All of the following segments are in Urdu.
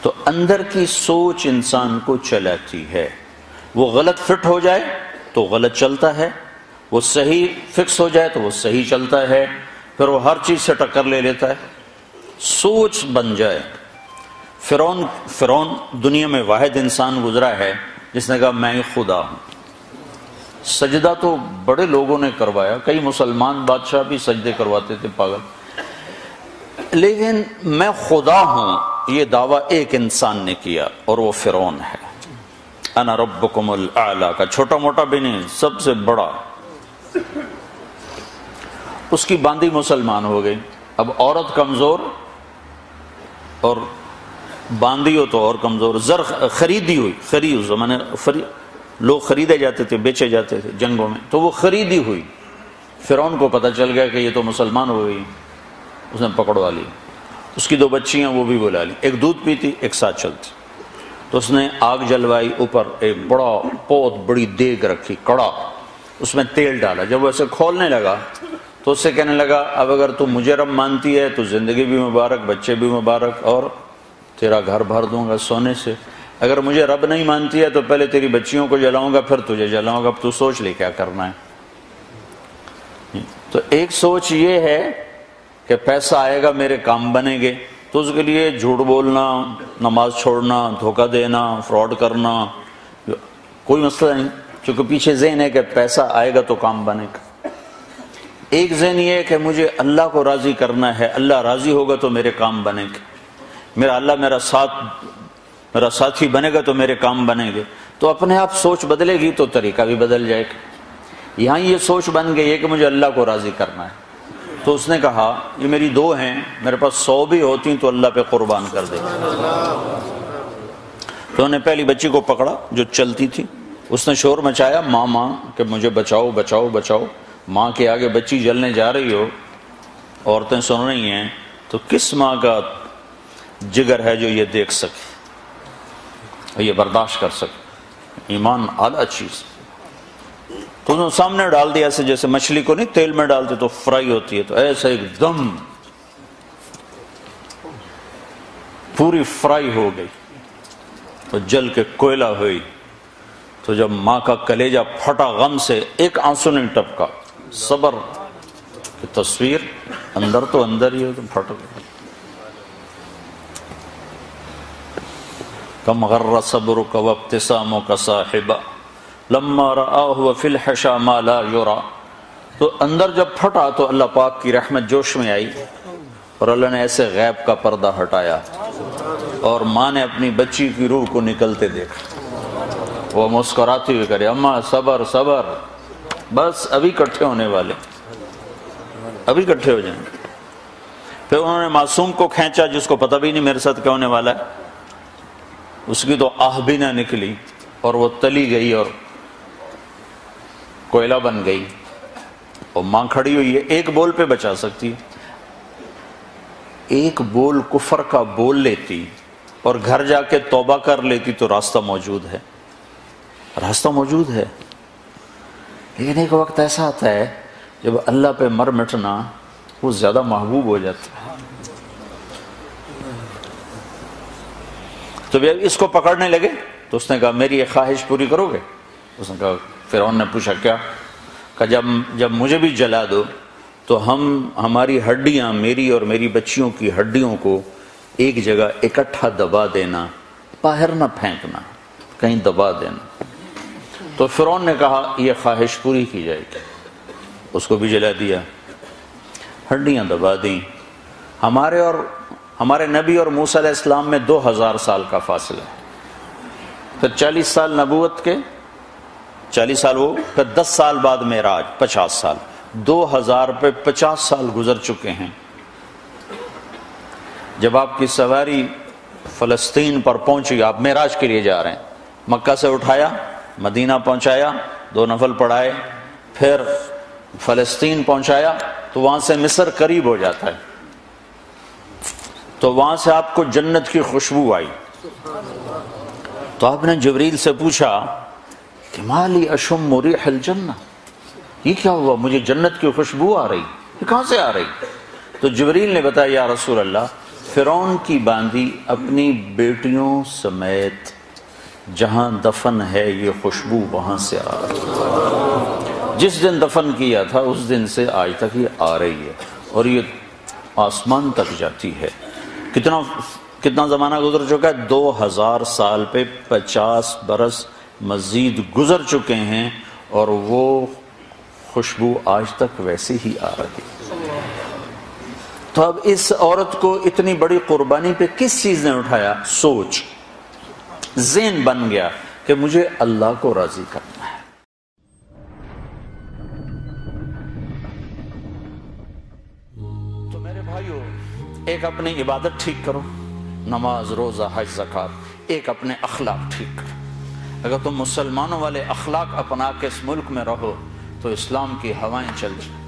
تو اندر کی سوچ انسان کو چلاتی ہے. وہ غلط فٹ ہو جائے تو غلط چلتا ہے، وہ صحیح فکس ہو جائے تو وہ صحیح چلتا ہے، پھر وہ ہر چیز سے ٹکر لے لیتا ہے. سوچ بن جائے. فرعون دنیا میں واحد انسان گزرا ہے جس نے کہا میں خدا ہوں. سجدہ تو بڑے لوگوں نے کروایا، کئی مسلمان بادشاہ بھی سجدے کرواتے تھے پاگل، لیکن میں خدا ہوں یہ دعویٰ ایک انسان نے کیا اور وہ فرعون ہے. انا ربکم الاعلی کا چھوٹا موٹا بھی نہیں، سب سے بڑا. اس کی باندی مسلمان ہو گئی. اب عورت کمزور اور باندی ہو تو اور کمزور. زر خریدی ہوئی، اس زمانے لوگ خریدے جاتے تھے، بیچے جاتے تھے جنگوں میں، تو وہ خریدی ہوئی. فرعون کو پتہ چل گیا کہ یہ تو مسلمان ہو گئی، اس نے پکڑوا لی. اس کی 2 بچیاں وہ بھی بلا لی، ایک دودھ پیتی ایک ساتھ چلتی. تو اس نے آگ جلوائی، اوپر ایک بہت بڑی دیگ رکھی، کڑا، اس میں تیل ڈالا. جب وہ ایسے کھولنے لگا تو اس سے کہنے لگا اب اگر تو مجھے رب مانتی ہے تو زندگی بھی مبارک، بچے بھی مبارک، اور تیرا گھر بھر دوں گا سونے سے. اگر مجھے رب نہیں مانتی ہے تو پہلے تیری بچیوں کو جلاؤں گا پھر تجھے جلاؤں گا، اب تو سوچ لے کیا کرنا ہے. تو ایک سوچ یہ ہے کہ پیسہ آئے گا میرے کام بنیں گے، تو اس کے لیے جھوٹ بولنا، نماز چھوڑنا، دھوکہ دینا، فراڈ کرنا کوئی مسئلہ نہیں، کیونکہ پیچھے ذہن ہے کہ پیسہ آئے گا تو کام بنے گا. ایک ذہن یہ ہے کہ مجھے اللہ کو راضی کرنا ہے، اللہ راضی ہوگا تو میرے کام بنے گے، میرا اللہ میرا ساتھی بنے گا تو میرے کام بنے گے. تو اپنے آپ سوچ بدلے گی تو طریقہ بھی بدل جائے گا. یہاں یہ سوچ بن گئی ہے کہ مجھے اللہ کو راضی کرنا ہے. تو اس نے کہا یہ میری 2 ہیں، میرے پاس 100 بھی ہوتی تو اللہ پہ قربان کر دے. تو انہوں نے پہلی بچی کو پکڑا جو چلتی تھی، اس نے شور مچایا ماں کہ مجھے بچاؤ بچاؤ بچاؤ. ماں کے آگے بچی جلنے جا رہی ہو، عورتیں سن رہی ہیں، تو کس ماں کا جگر ہے جو یہ دیکھ سکے، یہ برداشت کر سکے. ایمان اعلیٰ چیز. تو انہوں نے سامنے ڈال دیا، ایسے جیسے مچھلی کو نہیں تیل میں ڈالتے تو فرائی ہوتی ہے، تو ایسے ایک دم پوری فرائی ہو گئی، تو جل کے کوئلہ ہوئی. تو جب ماں کا کلیجہ پھٹا غم سے، ایک آنسو نہیں ٹپکا. صبر کی تصویر اندر تو اندر ہی ہو تو پھٹ گئی. کم غر صبرک وابتسامک صاحبا لما رآہ فی الحشا ما لا یرا. تو اندر جب پھٹا تو اللہ پاک کی رحمت جوش میں آئی اور اللہ نے ایسے غیب کا پردہ ہٹایا اور ماں نے اپنی بچی کی روح کو نکلتے دیکھا. وہ مسکراتی ہوئی کرے اماں صبر صبر، بس ابھی کٹھے ہونے والے، ابھی کٹھے ہو جائیں. پھر انہوں نے معصوم کو کھینچا جس کو پتہ بھی نہیں میرے ساتھ کیا ہونے والا ہے. اس کی تو آہ بھی نہ نکلی اور وہ تلی گئی اور کوئلہ بن گئی. اور ماں کھڑی ہوئی ہے، ایک بول پہ بچا سکتی، ایک بول کفر کا بول لیتی اور گھر جا کے توبہ کر لیتی تو راستہ موجود ہے، راستہ موجود ہے. لیکن ایک وقت ایسا آتا ہے جب اللہ پہ مر مٹنا وہ زیادہ محبوب ہو جاتا ہے. تو اس کو پکڑنے لگے تو اس نے کہا میری یہ خواہش پوری کرو گے؟ اس نے کہا، فرعون نے پوچھا کیا؟ کہ جب مجھے بھی جلا دو تو ہماری ہڈیاں، میری اور میری بچیوں کی ہڈیوں کو ایک جگہ اکٹھا دبا دینا، باہر نہ پھینکنا، کہیں دبا دینا. تو فرعون نے کہا یہ خواہش پوری کی جائے گی. اس کو بھی جلا دیا، ہڈیاں دبا دیں. ہمارے اور ہمارے نبی اور موسیٰ علیہ السلام میں 2000 سال کا فاصلہ ہے. پھر 40 سال نبوت کے، 40 سال وہ، پھر 10 سال بعد معراج، 50 سال، 2000 پہ 50 سال گزر چکے ہیں. جب آپ کی سواری فلسطین پر پہنچی، آپ معراج کے لیے جا رہے ہیں، مکہ سے اٹھایا، مدینہ پہنچایا، 2 نفل پڑھائے، پھر فلسطین پہنچایا تو وہاں سے مصر قریب ہو جاتا ہے، تو وہاں سے آپ کو جنت کی خوشبو آئی. تو آپ نے جبریل سے پوچھا کہ ما لی اشم ریح الجنہ، یہ کیا ہوا، مجھے جنت کی خوشبو آ رہی، یہ کہاں سے آ رہی؟ تو جبریل نے بتایا یا رسول اللہ فرعون کی باندی اپنی بیٹیوں سمیت جہاں دفن ہے یہ خوشبو وہاں سے آ رہی ہے. جس دن دفن کیا تھا اس دن سے آج تک یہ آ رہی ہے اور یہ آسمان تک جاتی ہے. کتنا زمانہ گزر چکا ہے؟ 2000 سال پہ 50 برس مزید گزر چکے ہیں اور وہ خوشبو آج تک ویسے ہی آ رہی ہے. تو اب اس عورت کو اتنی بڑی قربانی پہ کس چیز نے اٹھایا؟ سوچ، ذہن بن گیا کہ مجھے اللہ کو راضی کرنا ہے. تو میرے بھائیو، ایک اپنی عبادت ٹھیک کرو، نماز، روزہ، حج، زکوٰۃ. ایک اپنے اخلاق ٹھیک کرو. اگر تم مسلمانوں والے اخلاق اپنا کے اس ملک میں رہو تو اسلام کی ہوائیں چل جائیں.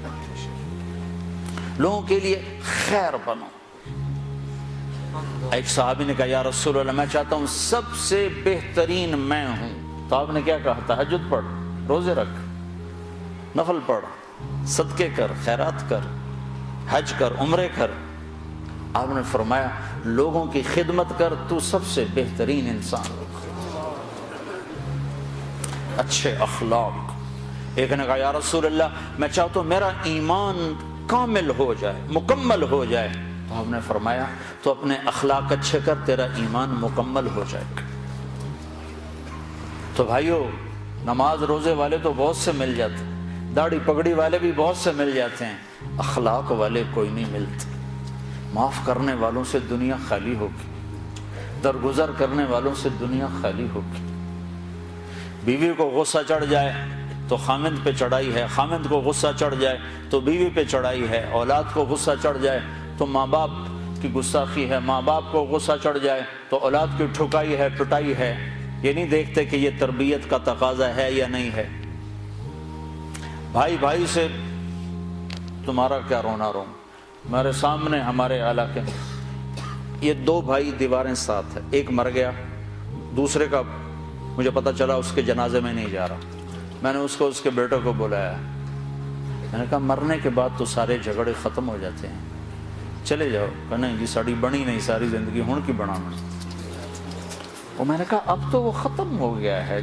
لوگوں کے لیے خیر بنو. ایک صحابی نے کہا یا رسول اللہ میں چاہتا ہوں سب سے بہترین میں ہوں. تو آپ نے کیا کہا؟ تہجد پڑھ، روزے رکھ، نفل پڑھ، صدقے کر، خیرات کر، حج کر، عمرے کر. آپ نے فرمایا لوگوں کی خدمت کر، تو سب سے بہترین انسان. اچھے اخلاق. ایک نے کہا یا رسول اللہ میں چاہتا ہوں میرا ایمان کامل ہو جائے، مکمل ہو جائے. تو آپ نے فرمایا تو اپنے اخلاق اچھے کر، تیرا ایمان مکمل ہو جائے گا. تو بھائیو، نماز روزے والے تو بہت سے مل جاتے ہیں، داڑھی پگڑی والے بھی بہت سے مل جاتے ہیں، اخلاق والے کوئی نہیں ملتے. معاف کرنے والوں سے دنیا خالی ہوگی، درگزر کرنے والوں سے دنیا خالی ہوگی. بیوی کو غصہ چڑھ جائے تو خامند پہ چڑھائی ہے، خامند کو غصہ چڑھ جائے تو بیوی پہ چڑھائی ہے، اولاد کو غصہ چڑھ جائے تو ماں باپ کی گستاخی ہے، ماں باپ کو غصہ چڑھ جائے تو اولاد کی ٹھکائی ہے، پٹائی ہے. یہ نہیں دیکھتے کہ یہ تربیت کا تقاضا ہے یا نہیں ہے. بھائی بھائی سے تمہارا کیا رونا رو. میرے سامنے ہمارے علاقے میں یہ 2 بھائی دیواریں ساتھ ہیں، ایک مر گیا، دوسرے کا مجھے پتا چلا اس کے جنازے میں نہیں جا رہا. میں نے اس کو اس کے بیٹے کو بلایا، میں نے کہا مرنے کے بعد تو سارے جھگڑے ختم ہو جاتے ہیں، چلے جاؤ. کہ نہیں جی ساڑی بنی نہیں ساری زندگی ہون کی بنانا. اور میں نے کہا اب تو وہ ختم ہو گیا ہے،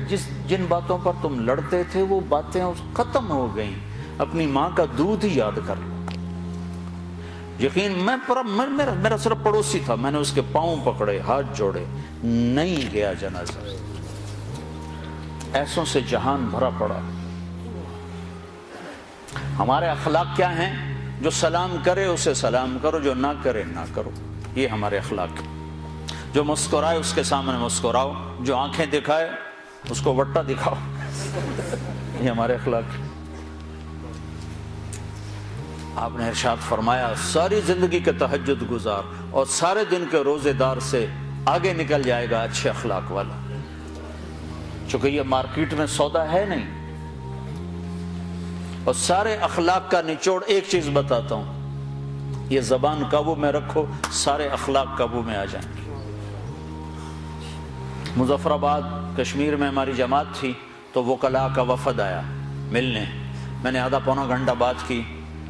جن باتوں پر تم لڑتے تھے وہ باتیں ختم ہو گئیں. اپنی ماں کا دودھ ہی یاد کر لو. یقین میرا صرف پڑوسی تھا، میں نے اس کے پاؤں پکڑے، ہاتھ جوڑے، نہیں گیا جنازہ. ایسوں سے جہان بھرا پڑا. ہمارے اخلاق کیا ہیں؟ جو سلام کرے اسے سلام کرو، جو نہ کرے نہ کرو. یہ ہمارے اخلاق. جو مسکرائے اس کے سامنے مسکراؤ، جو آنکھیں دکھائے اس کو وٹا دکھاؤ. یہ ہمارے اخلاق. آپ نے ارشاد فرمایا ساری زندگی کے تہجد گزار اور سارے دن کے روزے دار سے آگے نکل جائے گا اچھے اخلاق والا. چونکہ یہ مارکیٹ میں سودا ہے نہیں. اور سارے اخلاق کا نچوڑ ایک چیز بتاتا ہوں، یہ زبان قابو میں رکھو، سارے اخلاق قابو میں آ جائیں گے. مظفر آباد کشمیر میں ہماری جماعت تھی تو وکلاء کا وفد آیا ملنے. میں نے آدھا پونا گھنٹہ بات کی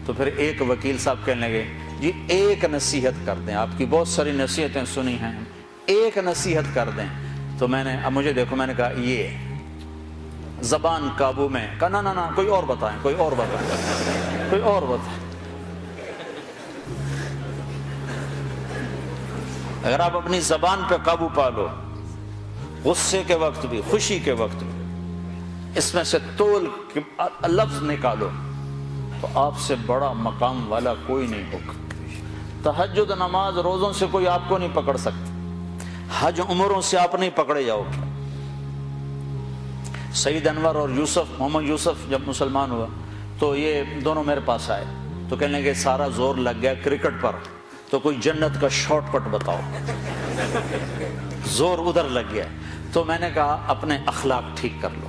تو پھر ایک وکیل صاحب کہنے لگے جی ایک نصیحت کر دیں، آپ کی بہت ساری نصیحتیں سنی ہیں، ایک نصیحت کر دیں. تو میں نے اب مجھے دیکھو، میں نے کہا یہ زبان قابو میں. کہا نہ کوئی اور بتائیں، کوئی اور بتائیں، کوئی اور بتائیں. اگر آپ اپنی زبان پہ قابو پا لو، غصے کے وقت بھی، خوشی کے وقت بھی، اس میں سے تول لفظ نکالو تو آپ سے بڑا مقام والا کوئی نہیں ہوگا. تہجد نماز روزوں سے کوئی آپ کو نہیں پکڑ سکتا، حج عمروں سے آپ نہیں پکڑے جاؤ گے. سعید انور اور محمد یوسف جب مسلمان ہوا تو یہ دونوں میرے پاس آئے تو کہنے لگے سارا زور لگ گیا کرکٹ پر، تو کوئی جنت کا شارٹ کٹ بتاؤ. زور ادھر لگ گیا. تو میں نے کہا اپنے اخلاق ٹھیک کر لو.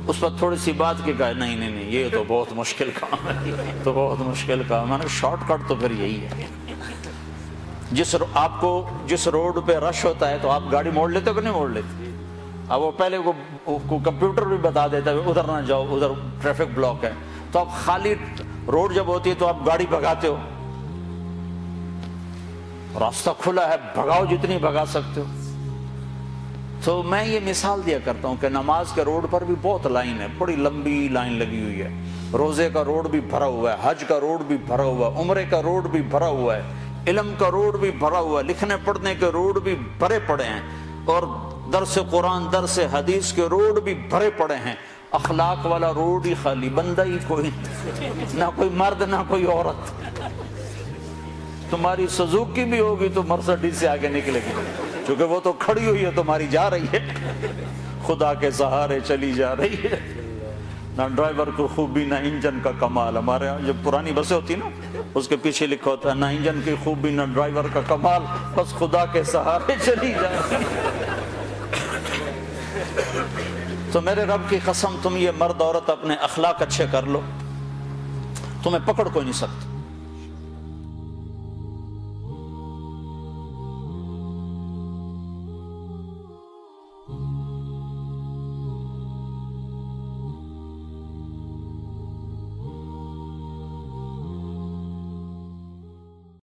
اس پر تھوڑی سی بات کی، کہا نہیں یہ تو بہت مشکل کام ہے، تو بہت مشکل کام. میں نے شارٹ کٹ تو پھر یہی ہے. آپ کو جس روڈ پہ رش ہوتا ہے تو آپ گاڑی موڑ لیتے ہو کہ نہیں موڑ لیتے؟ اب وہ پہلے کو کمپیوٹر بھی بتا دیتا ہے ادھر نہ جاؤ، ادھر ٹریفک بلاک ہے. تو آپ خالی روڈ جب ہوتی ہے تو آپ گاڑی بھگاتے ہو. راستہ کھلا ہے، بھگاؤ جتنی بھگا سکتے ہو۔ تو میں یہ مثال دیا کرتا ہوں کہ نماز کے روڈ پر بھی بہت لائن ہے، بڑی لمبی لائن لگی ہوئی ہے، روزے کا روڈ بھی بھرا ہوا ہے، حج کا روڈ بھی بھرا ہوا ہے، عمرے کا روڈ بھی بھرا ہوا ہے، علم کا روڈ بھی بھرا ہوا ہے، لکھنے پڑھنے کے روڈ بھی بھرے پڑے ہیں، اور درس قرآن درس حدیث کے روڈ بھی بھرے پڑے ہیں۔ اخلاق والا روڈ ہی خالی، بندہ ہی کوئی، نہ کوئی مرد نہ کوئی عورت۔ تمہاری سزوکی بھی ہوگی تو مرسڈیز سے آگے نکلے گی، چونکہ وہ تو کھڑی ہوئی ہے، تمہاری جا رہی ہے، خدا کے سہارے چلی جا رہی ہے۔ نہ ڈرائیور کو خوبی نہ انجن کا کمال۔ ہمارے یہاں جو پرانی بسیں ہوتی نا، اس کے پیچھے لکھا ہوتا ہے نہ انجن کی خوبی نہ ڈرائیور کا کمال، بس خدا کے سہارے چلی جا رہی ہے۔ تو میرے رب کی قسم، تم یہ مرد عورت اپنے اخلاق اچھے کر لو، تمہیں پکڑ کوئی نہیں سکتا۔